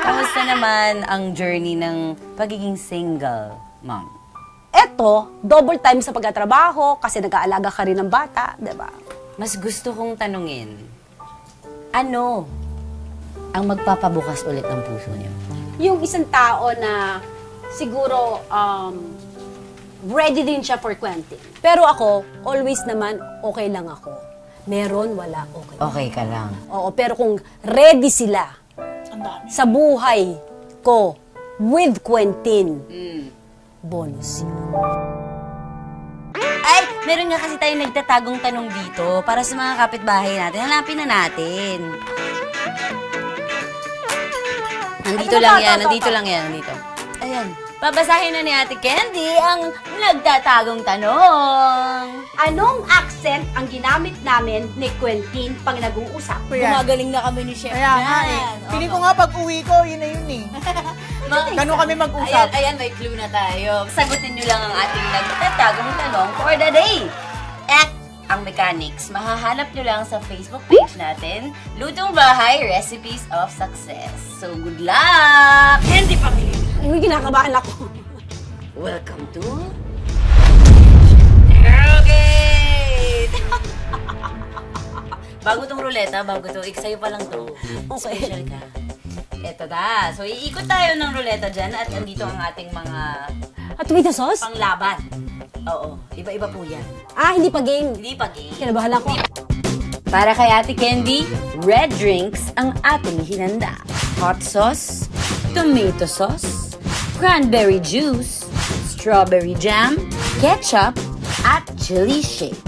Kamusta naman ang journey ng pagiging single, mom? Eto, double time sa pagtatrabaho kasi nag-aalaga ka rin ng bata, di ba? Mas gusto kong tanungin, ano ang magpapabukas ulit ng puso niyo? Yung isang tao na siguro ready din siya for Quentin. Pero ako, always naman, okay lang ako. Meron, wala, okay. Okay ka lang. Oo, pero kung ready sila sa buhay ko with Quentin, bonus yun. Ay, meron nga kasi tayong nagtatagong tanong dito para sa mga kapitbahay natin. Hanapin na natin. Nandito lang yan, nandito lang yan, nandito. Ayan. Babasahin na ni Ate Candy ang nagtatagong tanong. Anong accent ang ginamit namin ni Quentin pag nag-uusap? Gumagaling na kami ni Chef. Kaya nga eh. Pili ko nga pag uwi ko, yun na yun eh. Gano'n kami mag-usap? Ayan, may clue na tayo. Sagutin nyo lang ang ating nagtatagong tanong for the day. At ang mechanics, mahahanap nyo lang sa Facebook page natin, Lutong Bahay Recipes of Success. So, good luck! Candy Family! Uy, kinakabahan ako. Welcome to... Okay! Bago tong ruleta, bago to. Sa'yo pa lang to. Okay. Special ka. Eto na. So, iikot tayo ng ruleta dyan at andito ang ating mga... Tomato sauce? Panglaban. Oo. Iba-iba po yan. Hindi pa game. Hindi pa game. Kinabahan ako. Para kay Ate Candy, red drinks ang ating hinanda. Hot sauce, tomato sauce, cranberry juice, strawberry jam, ketchup, at chili shake.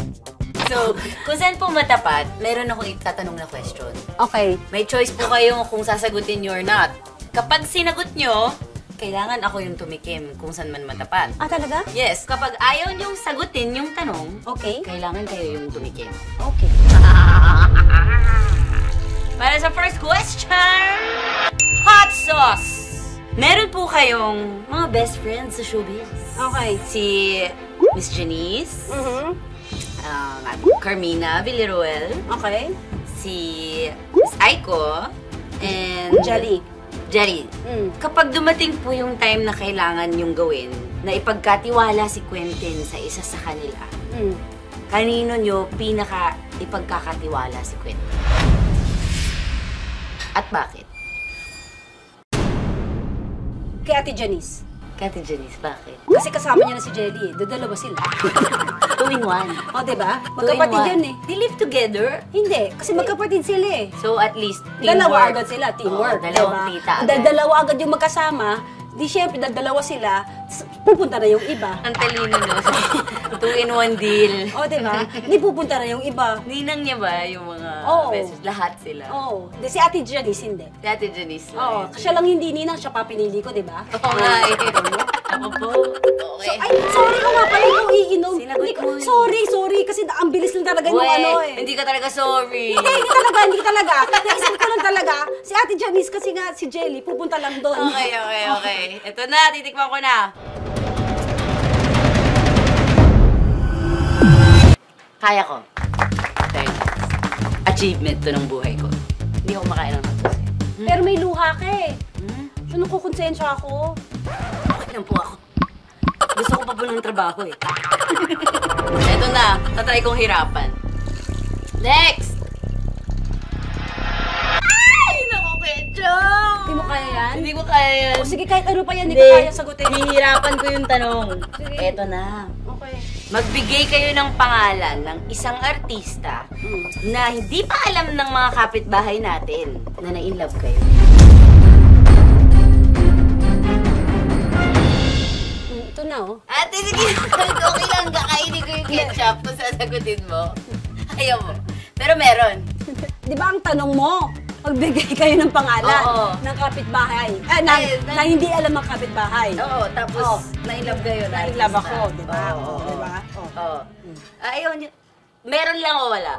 So, kung saan po matapat, meron akong itatanong na question. Okay. May choice po kayo kung sasagutin nyo or not. Kapag sinagot nyo, kailangan ako yung tumikim kung saan man matapat. Talaga? Yes. Kapag ayaw nyong sagutin yung tanong, Okay. kailangan kayo yung tumikim. Okay. Para sa first question, hot sauce! Meron po kayong mga best friends sa showbiz. Okay. Si Miss Janice, Mm-hmm. Carmina Villaruel, Okay. si Miss Aiko, and Jelly. Jerry. Mm. Kapag dumating po yung time na kailangan yung gawin, na ipagkatiwala si Quentin sa isa sa kanila, kanino nyo pinaka ipagkakatiwala si Quentin? At bakit? Kay Ate Janice. Kati Janice, bakit? Kasi kasama niya na si Jelly eh. Dadalawa sila. 2-in-1. O, diba? Magkapatid yan eh. They live together? Hindi. Kasi magkapatid sila eh. So, at least, teamwork. Dalawa agad sila, teamwork. Oo, dalawang tita agad. Dalawa agad yung magkasama. Di syempre, dalawa sila, pupunta na yung iba. Ang talino no? 2-in-1 deal. O, diba? Di pupunta na yung iba. Ninang niya ba yung mga Oo. beses? Lahat sila? Oo. Si Ate Janice, hindi. Dati Janice. Oo. Siya lang hindi ninang, siya pa pinili ko, diba? Oo nga eh. Ako po. Okay. Ay, sorry ko nga pala, ikaw iinom. Sinagot Hindi ko- mo eh. Sorry. Kasi ang bilis lang talaga yung Uy, ano eh. hindi ka talaga sorry. Hindi talaga. Naisip ko lang talaga. Si Ate Janice kasi nga, si Jelly, pupunta lang doon. Okay. Ito na, titikman ko na. Kaya ko. Achievement to ng buhay ko. Hindi ako makain ng hotdog. Pero may luha ka eh. So, nakukonsensya ako. Okay lang po ako. Gusto ko pa po ng trabaho eh. Ito na, tatry kong hirapan. Next! Ay! Naku, ketchup! Hindi mo kaya yan? Hindi ko kaya yan. O sige, kahit ano pa yan, hindi ko kaya sagutin. Hihirapan ko yung tanong. Sige. Ito na. Okay. Magbigay kayo ng pangalan ng isang artista na hindi pa alam ng mga kapitbahay natin na na-inlove kayo. Ito na oh. Ate, sige. Okay lang, kakainin ko yung ketchup kung sasagutin mo. Ayaw mo. Pero meron. Di ba ang tanong mo? Magbigay kayo ng pangalan Oo. ng kapitbahay. Na hindi alam ng kapitbahay. Oo, tapos na-inlove kayo. Na-inlove ako, di ba? Oo. Di ba? Oo. Ayaw niyo. Meron lang o wala?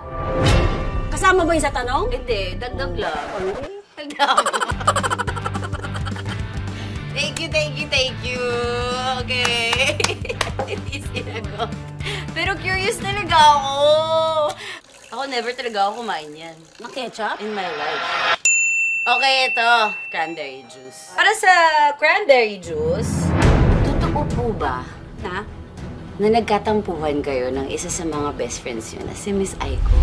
Kasama ba yun sa tanong? Hindi, dagdag lang. Thank you. Okay. Hindi sinagot. Pero curious talaga ako. Ako never talaga ako kumain yan. Na ketchup? In my life. Okay, ito. Cranberry juice. Para sa cranberry juice, totoo po ba na nagkatampuhan kayo ng isa sa mga best friends nyo na si Miss Aiko?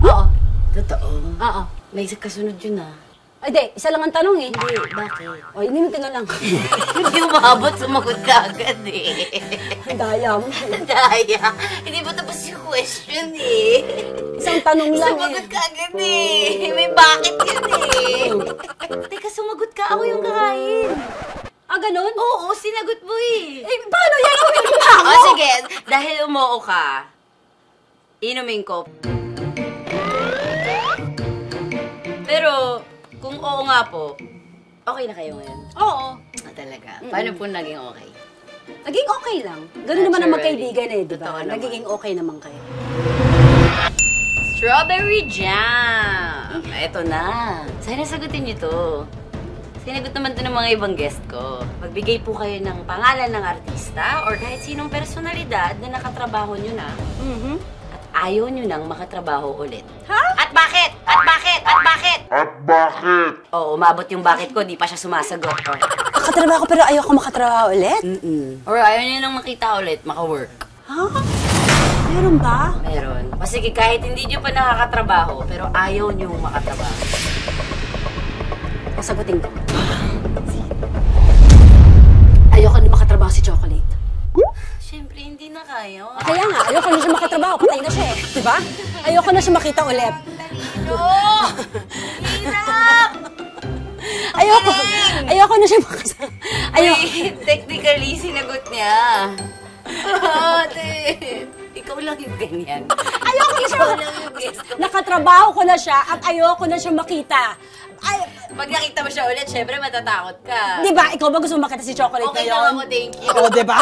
Oo. Totoo? Oo. May kasunod yun ah. Ay, di. Isa lang ang tanong eh. Hindi, bakit? O, inimin ko na lang. Hindi umabot, sumagot ka agad eh. Ang daya mo. Daya. Hindi ba tapos yung question eh? Isang tanong lang Sumagot eh. ka agad eh. May bakit yun eh. Teka, sumagot ka. Ako yung kakain. Ah, ganun? Oo, sinagot mo eh. Eh, paano yan? Uminom na ako! O sige, dahil umuo ka, inumin ko. Pero, kung oo nga po, okay na kayo ngayon? Oo. Ah, talaga? Paano po naging okay? Naging okay lang. Ganun naman ang Naturally. magkaibigan eh, di ba? Totoo naman. Nagiging okay naman kayo. Strawberry jam! Eto na. Sana sagutin niyo to. Sinagot naman to ng mga ibang guest ko. Magbigay po kayo ng pangalan ng artista or kahit sinong personalidad na nakatrabaho nyo na at ayaw nyo nang makatrabaho ulit. Ha? At bakit? At bakit? At bakit? At bakit? Oo, umabot yung bakit ko, di pa siya sumasagot. Oh. Makatrabaho pero ayoko makatrabaho ulit? Or ayaw nyo nang makita ulit, maka-work. Ha? Meron ba? Meron. Kasi kahit hindi nyo pa nakakatrabaho, pero ayaw nyo makatrabaho. Pasagutin ko. Ayoko na makatrabaho si Chocolate. Siyempre, hindi na kaya. Kaya nga, ayoko na siya makatrabaho. Patay na siya eh. Diba? Ayoko na siya makita ulit. No! Hirap! Ayoko na siya makasama. Wait, technically, sinagot niya. Ate, ikaw lang yung ganyan. Ayoko na siya. Ikaw lang yung guest ko. Nakatrabaho ko na siya at ayoko na siya makita. Ay, Pag nakita mo siya ulit, syempre matatakot ka. di ba? Ikaw ba gusto makita si Chocolate Okay ngayon? lang ako, thank you. Oo, di ba?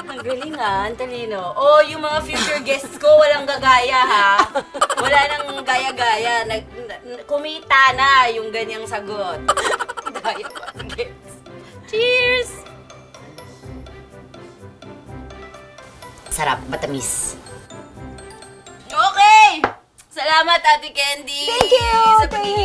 Ang galing ah, ang talino. Oh, yung mga future guests ko, walang gagaya ha. Wala nang gaya-gaya. Kumita na yung ganyang sagot. Gaya pa. Cheers! Sarap, matamis. Okay! Salamat, Ate Candy! Thank you! Sa pagiging